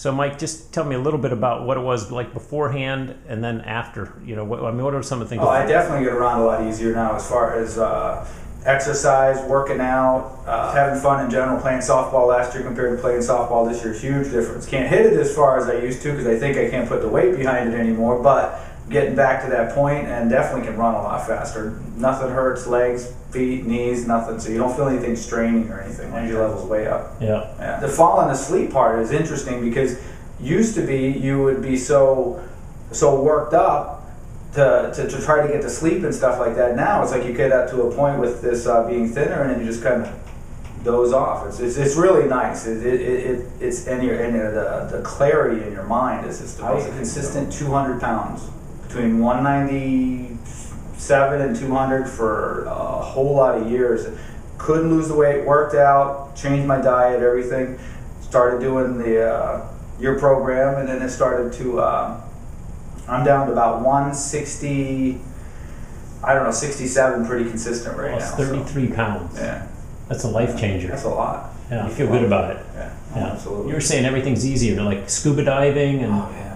So Mike, just tell me a little bit about what it was like beforehand and then after. You know, what are some of the things? Oh, I definitely get around a lot easier now as far as exercise, working out, having fun in general. Playing softball last year compared to playing softball this year, huge difference. Can't hit it as far as I used to because I think I can't put the weight behind it anymore, but getting back to that point and definitely can run a lot faster. Nothing hurts, legs, feet, knees, nothing. So you don't feel anything straining or anything. Energy level's way up. Yeah. The falling asleep part is interesting because used to be you would be so worked up to try to get to sleep and stuff like that. Now it's like you get up to a point with this being thinner and then you just kind of doze off. It's really nice. It's the clarity in your mind is just. I was a consistent 200 pounds. Between 197 and 200 for a whole lot of years. Couldn't lose the weight, worked out, changed my diet, everything. Started doing the your program, and then it started to, I'm down to about 160, I don't know, 67, pretty consistent right now. That's 33 pounds. Yeah. That's a life changer. That's a lot. Yeah, you feel good about it. Yeah, absolutely. You were saying everything's easier, like scuba diving and... Oh, yeah.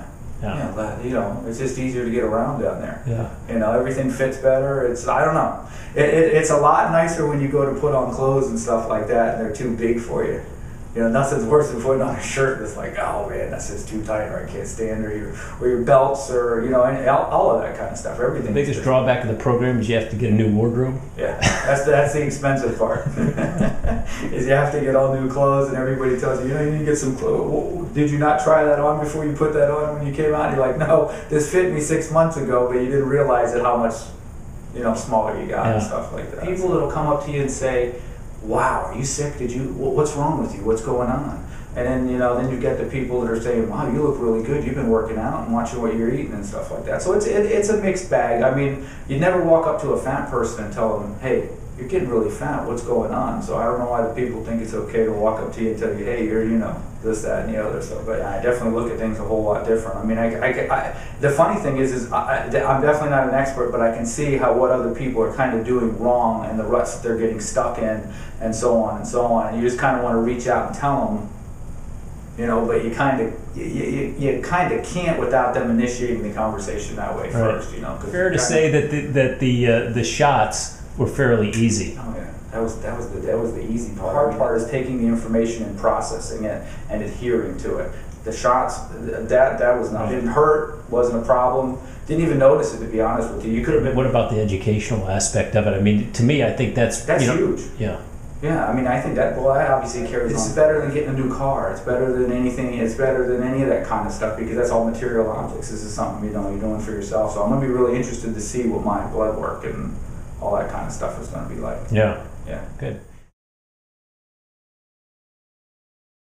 Yeah, you know, it's just easier to get around down there. Yeah. You know, everything fits better. I don't know. It's a lot nicer when you go to put on clothes and stuff like that and they're too big for you. You know, nothing's worse than putting on a shirt that's like, oh man, that's just too tight or I can't stand, or your belts, or, you know, and all of that kind of stuff. Everything. The biggest drawback of the program is you have to get a new wardrobe. Yeah, that's the expensive part. Is you have to get all new clothes, and everybody tells you, you know, you need to get some clothes. Did you not try that on before you put that on when you came out? And you're like, no, this fit me 6 months ago, but you didn't realize it how much, you know, smaller you got and stuff like that. People that'll come up to you and say, wow, are you sick? What's wrong with you? What's going on? And then, you know, then you get the people that are saying, wow, you look really good. You've been working out and watching what you're eating and stuff like that. So it's a mixed bag. I mean, you'd never walk up to a fat person and tell them, hey, you're getting really fat. What's going on? So I don't know why the people think it's okay to walk up to you and tell you, hey, you're, you know, this, that, and the other stuff. But I definitely look at things a whole lot different. I mean, the funny thing is I'm definitely not an expert, but I can see what other people are kind of doing wrong and the ruts that they're getting stuck in, and so on and so on. And you just kind of want to reach out and tell them, you know, but you kind of can't without them initiating the conversation that way first. You know, fair to say that the shots were fairly easy. Oh yeah, that was the easy part. The hard part is taking the information and processing it and adhering to it. The shots, that was not, didn't hurt, wasn't a problem. Didn't even notice it, to be honest with you. You could have been. What about the educational aspect of it? I mean, to me, I think that's huge. Yeah. Yeah, I mean, I think that obviously carries on. It's better than getting a new car. It's better than anything. It's better than any of that kind of stuff because that's all material objects. This is something, you know, you're doing for yourself. So I'm gonna be really interested to see what my blood work and all that kind of stuff is going to be like. Yeah. Yeah. Good.